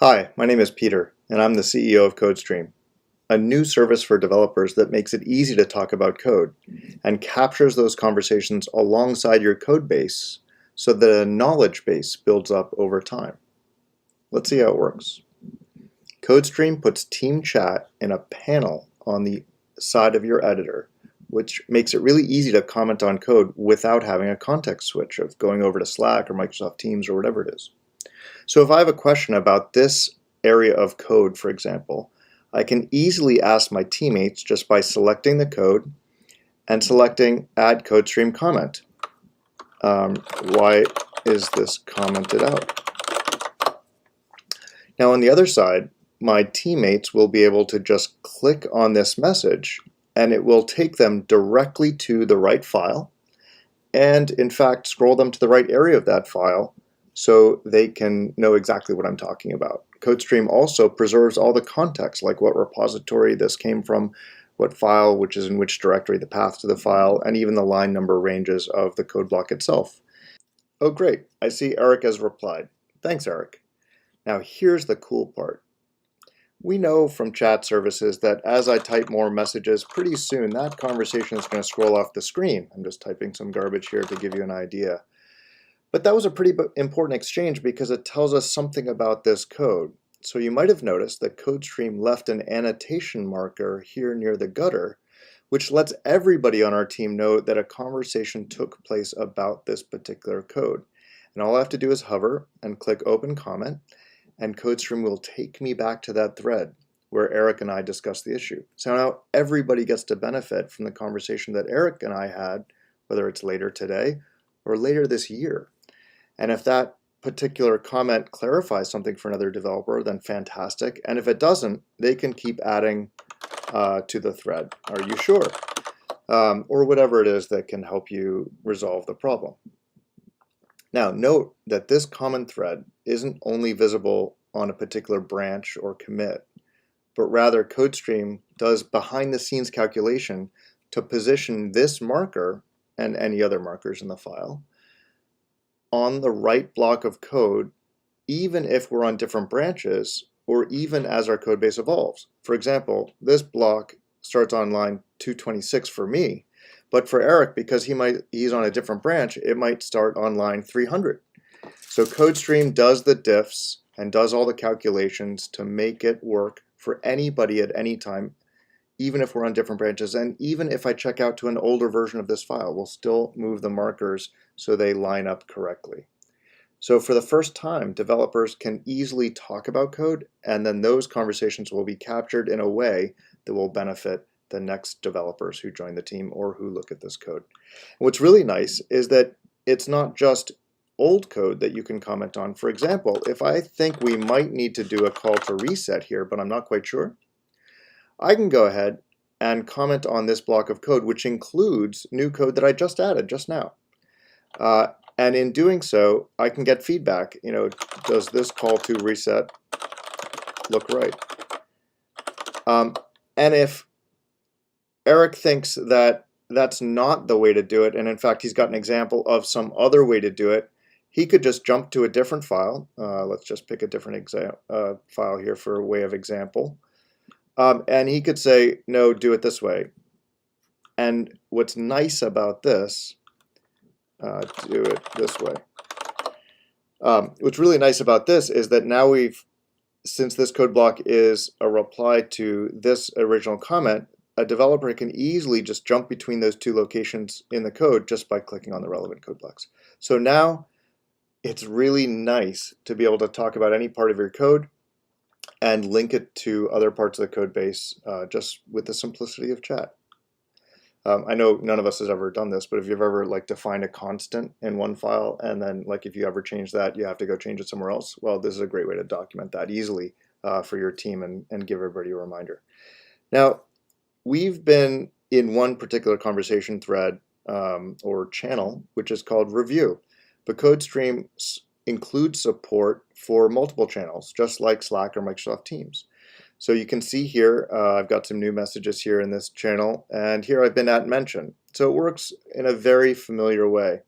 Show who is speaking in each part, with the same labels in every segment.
Speaker 1: Hi, my name is Peter, and I'm the CEO of CodeStream, a new service for developers that makes it easy to talk about code and captures those conversations alongside your code base so the knowledge base builds up over time. Let's see how it works. CodeStream puts Team Chat in a panel on the side of your editor, which makes it really easy to comment on code without having a context switch of going over to Slack or Microsoft Teams or whatever it is. So if I have a question about this area of code, for example, I can easily ask my teammates just by selecting the code and selecting Add CodeStream Comment. Why is this commented out? Now on the other side, my teammates will be able to just click on this message and it will take them directly to the right file and in fact scroll them to the right area of that file so they can know exactly what I'm talking about. CodeStream also preserves all the context, like what repository this came from, what file, which is in which directory, the path to the file, and even the line number ranges of the code block itself. Oh great, I see Eric has replied. Thanks, Eric. Now here's the cool part. We know from chat services that as I type more messages, pretty soon that conversation is going to scroll off the screen. I'm just typing some garbage here to give you an idea. But that was a pretty important exchange because it tells us something about this code. So you might have noticed that CodeStream left an annotation marker here near the gutter, which lets everybody on our team know that a conversation took place about this particular code. And all I have to do is hover and click Open Comment, and CodeStream will take me back to that thread where Eric and I discussed the issue. So now everybody gets to benefit from the conversation that Eric and I had, whether it's later today or later this year. And if that particular comment clarifies something for another developer, then fantastic. And if it doesn't, they can keep adding to the thread. Are you sure? Or whatever it is that can help you resolve the problem. Now, note that this common thread isn't only visible on a particular branch or commit, but rather CodeStream does behind-the-scenes calculation to position this marker and any other markers in the file on the right block of code, even if we're on different branches or even as our code base evolves. For example, this block starts on line 226 for me, but for Eric, because he's on a different branch, it might start on line 300. So CodeStream does the diffs and does all the calculations to make it work for anybody at any time, even if we're on different branches. And even if I check out to an older version of this file, we'll still move the markers so they line up correctly. So for the first time, developers can easily talk about code, and then those conversations will be captured in a way that will benefit the next developers who join the team or who look at this code. And what's really nice is that it's not just old code that you can comment on. For example, if I think we might need to do a call to reset here, but I'm not quite sure, I can go ahead and comment on this block of code, which includes new code that I just added just now. And in doing so, I can get feedback. Does this call to reset look right? And if Eric thinks that that's not the way to do it, and in fact he's got an example of some other way to do it, he could just jump to a different file. Let's just pick a different file here for a way of example. And he could say, no, do it this way. And what's nice about this, do it this way. What's really nice about this is that now since this code block is a reply to this original comment, a developer can easily just jump between those two locations in the code just by clicking on the relevant code blocks. So now it's really nice to be able to talk about any part of your code and link it to other parts of the code base just with the simplicity of chat. I know none of us has ever done this, but if you've ever defined a constant in one file and then if you ever change that, you have to go change it somewhere else, well, this is a great way to document that easily for your team and give everybody a reminder. Now, we've been in one particular conversation thread or channel, which is called Review. But CodeStream includes support for multiple channels, just like Slack or Microsoft Teams. So you can see here, I've got some new messages here in this channel, and here I've been at mention. So it works in a very familiar way.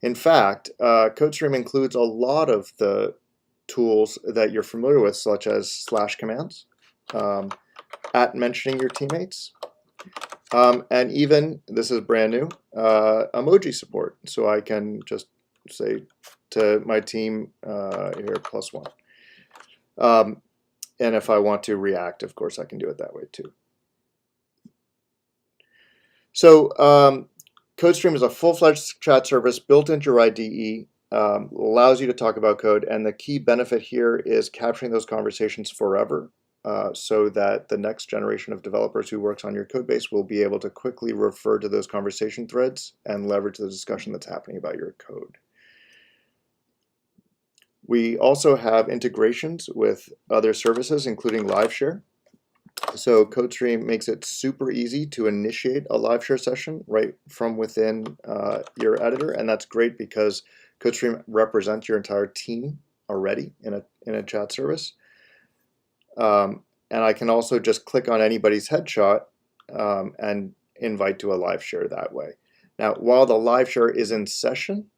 Speaker 1: In fact, CodeStream includes a lot of the tools that you're familiar with, such as slash commands, at mentioning your teammates, and even, this is brand new, emoji support. So I can just say to my team here, +1. And if I want to react, of course, I can do it that way too. So CodeStream is a full-fledged chat service built into your IDE, allows you to talk about code, and the key benefit here is capturing those conversations forever, so that the next generation of developers who works on your code base will be able to quickly refer to those conversation threads and leverage the discussion that's happening about your code. We also have integrations with other services, including LiveShare. So CodeStream makes it super easy to initiate a LiveShare session right from within your editor, and that's great because CodeStream represents your entire team already in a chat service. And I can also just click on anybody's headshot and invite to a LiveShare that way. Now, while the LiveShare is in session,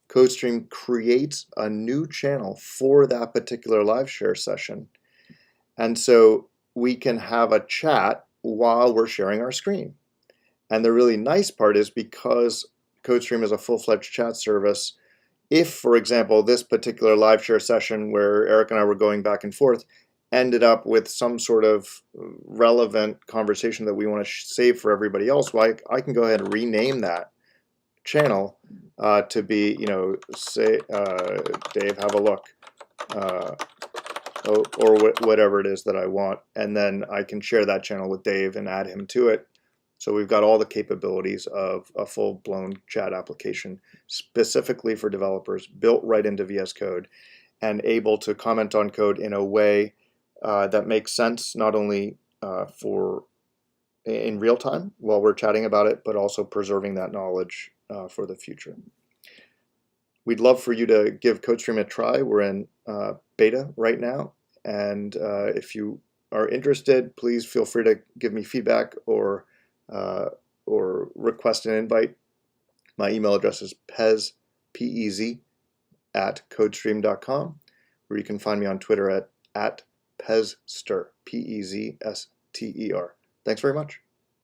Speaker 1: CodeStream creates a new channel for that particular LiveShare session. And so we can have a chat while we're sharing our screen. And the really nice part is, because CodeStream is a full-fledged chat service, if, for example, this particular LiveShare session where Eric and I were going back and forth ended up with some sort of relevant conversation that we want to save for everybody else, well, I can go ahead and rename that channel to be, say, Dave, have a look, or whatever it is that I want, and then I can share that channel with Dave and add him to it. So we've got all the capabilities of a full-blown chat application specifically for developers, built right into VS Code, and able to comment on code in a way that makes sense, not only in real time while we're chatting about it, but also preserving that knowledge for the future. We'd love for you to give CodeStream a try. We're in beta right now, and if you are interested, please feel free to give me feedback or request an invite. My email address is pez, P-E-Z, @codestream.com, or you can find me on Twitter at Pezster, P-E-Z-S-T-E-R. Thanks very much.